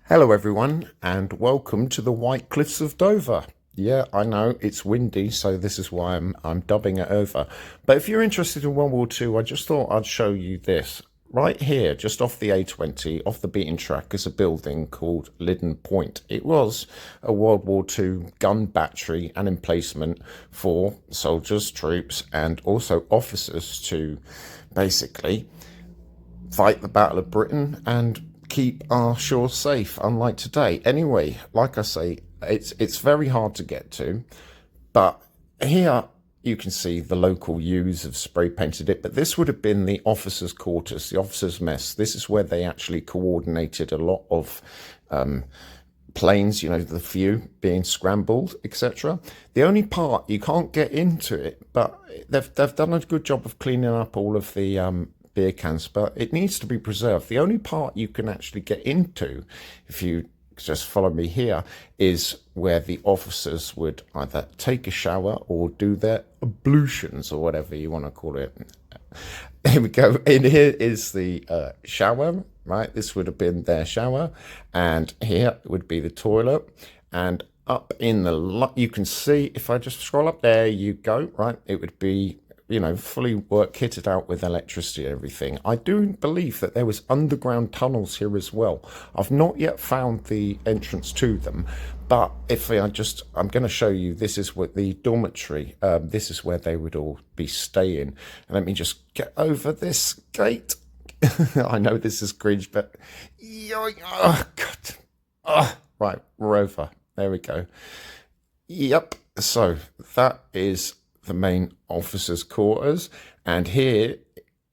Hello everyone and welcome to the White Cliffs of Dover. Yeah, I know it's windy, so this is why I'm dubbing it over. But if you're interested in World War II, I just thought I'd show you this. Right here, just off the A20, off the beaten track, is a building called Liddon Point. It was a World War II gun battery and emplacement for soldiers, troops, and also officers to basically fight the Battle of Britain and keep our shores safe, unlike today. Anyway, like I say, it's very hard to get to, but here you can see the local U's have spray painted it, but this would have been the officers' quarters, the officers' mess. This is where they actually coordinated a lot of planes, you know, the few being scrambled, etc. The only part you can't get into it, but they've done a good job of cleaning up all of the beer cans, but it needs to be preserved. The only part you can actually get into, if you just follow me here, is where the officers would either take a shower or do their ablutions or whatever you want to call it. Here we go. In here is the shower, right? This would have been their shower, and here would be the toilet. And up in the you can see, if I just scroll up, there you go, right? It would be, you know, fully kitted out with electricity and everything. I do believe that there was underground tunnels here as well. I've not yet found the entrance to them, but if I'm going to show you, this is what the dormitory, this is where they would all be staying. And let me just get over this gate. I know this is cringe, but oh God. Oh, right, we're over. There we go. Yep. So that is the main officers' quarters, and here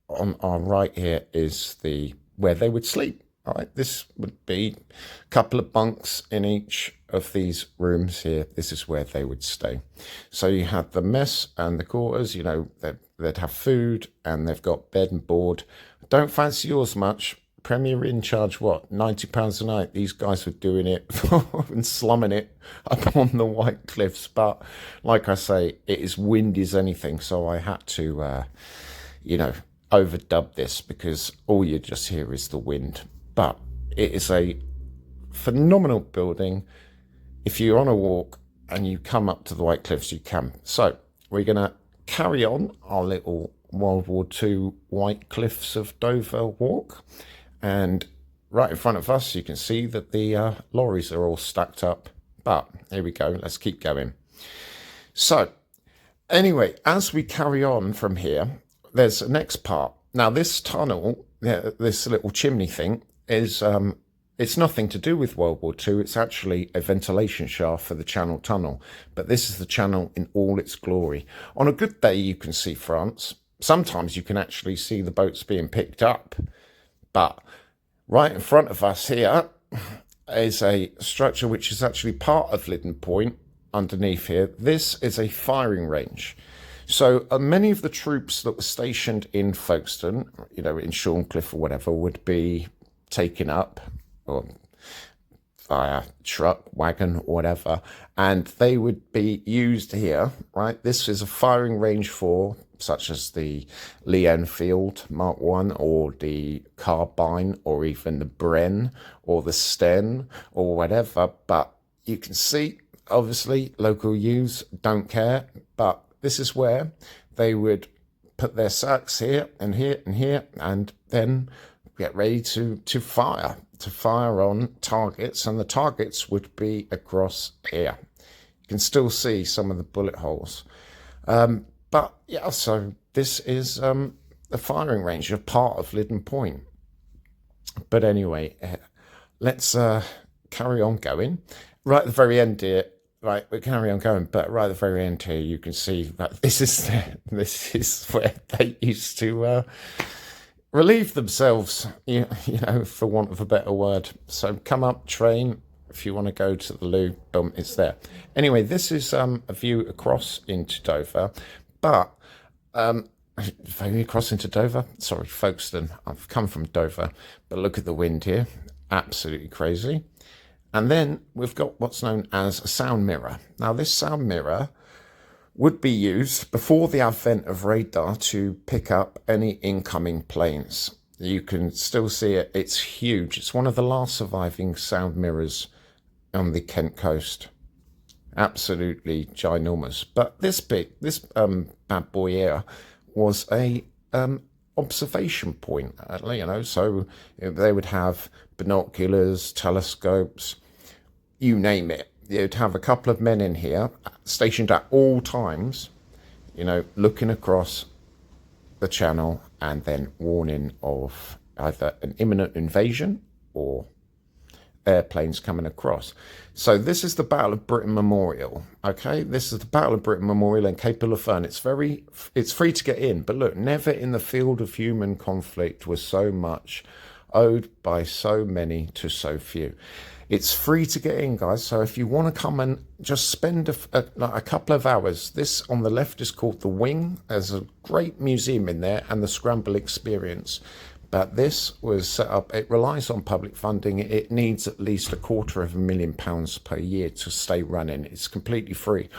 on our right here is the where they would sleep. All right, this would be a couple of bunks in each of these rooms here. This is where they would stay. So you had the mess and the quarters. You know, they'd have food and they've got bed and board. Don't fancy yours much. Premier in charge, what, £90 a night? These guys were doing it and slumming it up on the White Cliffs. But like I say, it is windy as anything. So I had to, you know, overdub this because all you just hear is the wind. But it is a phenomenal building. If you're on a walk and you come up to the White Cliffs, you can. So we're going to carry on our little World War II White Cliffs of Dover walk. And right in front of us, you can see that the lorries are all stacked up. But here we go. Let's keep going. So anyway, as we carry on from here, there's the next part. Now, this tunnel, this little chimney thing, is it's nothing to do with World War II. It's actually a ventilation shaft for the Channel Tunnel. But this is the channel in all its glory. On a good day, you can see France. Sometimes you can actually see the boats being picked up. But right in front of us here is a structure which is actually part of Liddon Point underneath here. This is a firing range. So many of the troops that were stationed in Folkestone, you know, in Shorncliffe or whatever, would be taken up or via truck, wagon, or whatever, and they would be used here, right? This is a firing range for such as the Lee Enfield Mark 1 or the Carbine or even the Bren or the Sten or whatever. But you can see, obviously, local youths don't care, but this is where they would put their sacks here and here and here and then get ready to fire on targets, and the targets would be across here. You can still see some of the bullet holes. But yeah, so this is the firing range, a part of Liddon Point. But anyway, let's carry on going. Right at the very end here, right, we carry on going, but right at the very end here, you can see that this is where they used to relieve themselves, you know, for want of a better word. So come up, train. If you want to go to the loo, boom, it's there. Anyway, this is a view across into Dover. But across into Dover, sorry, Folkestone. I've come from Dover, but look at the wind here, absolutely crazy. And then we've got what's known as a sound mirror. Now, this sound mirror would be used before the advent of radar to pick up any incoming planes. You can still see it. It's huge. It's one of the last surviving sound mirrors on the Kent coast. Absolutely ginormous. But this bad boy here was a observation point, so they would have binoculars, telescopes, you name it. You'd have a couple of men in here stationed at all times, looking across the channel and then warning of either an imminent invasion or airplanes coming across. So this is the Battle of Britain Memorial. Okay, this is the Battle of Britain Memorial in Cape Fern. It's free to get in, but look, never in the field of human conflict was so much owed by so many to so few. It's free to get in, guys. So if you want to come and just spend a couple of hours, this on the left is called the Wing. There's a great museum in there and the Scramble Experience. But this was set up, it relies on public funding. It needs at least £250,000 per year to stay running. It's completely free,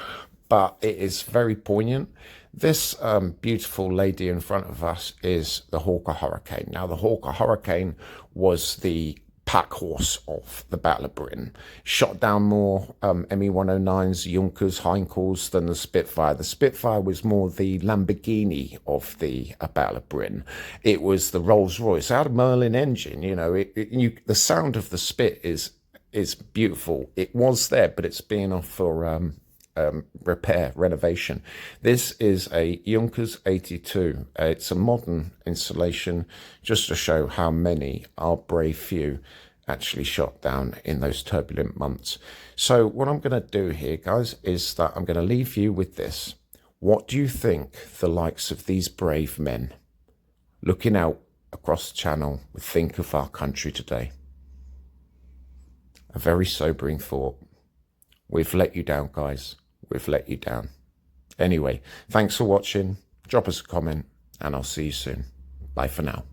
but it is very poignant. This beautiful lady in front of us is the Hawker Hurricane. Now, the Hawker Hurricane was the pack horse of the Battle of Britain. Shot down more Me-109s, Junkers, Heinkels than the Spitfire. The Spitfire was more the Lamborghini of the Battle of Britain. It was the Rolls-Royce. Out of Merlin engine, the sound of the Spit is beautiful. It was there, but it's being off for repair, renovation. This is a Junkers 82. It's a modern installation just to show how many, our brave few, actually shot down in those turbulent months. So what I'm going to do here, guys, is that I'm going to leave you with this. What do you think the likes of these brave men looking out across the channel would think of our country today? A very sobering thought. We've let you down, guys. We've let you down. Anyway, thanks for watching. Drop us a comment and I'll see you soon. Bye for now.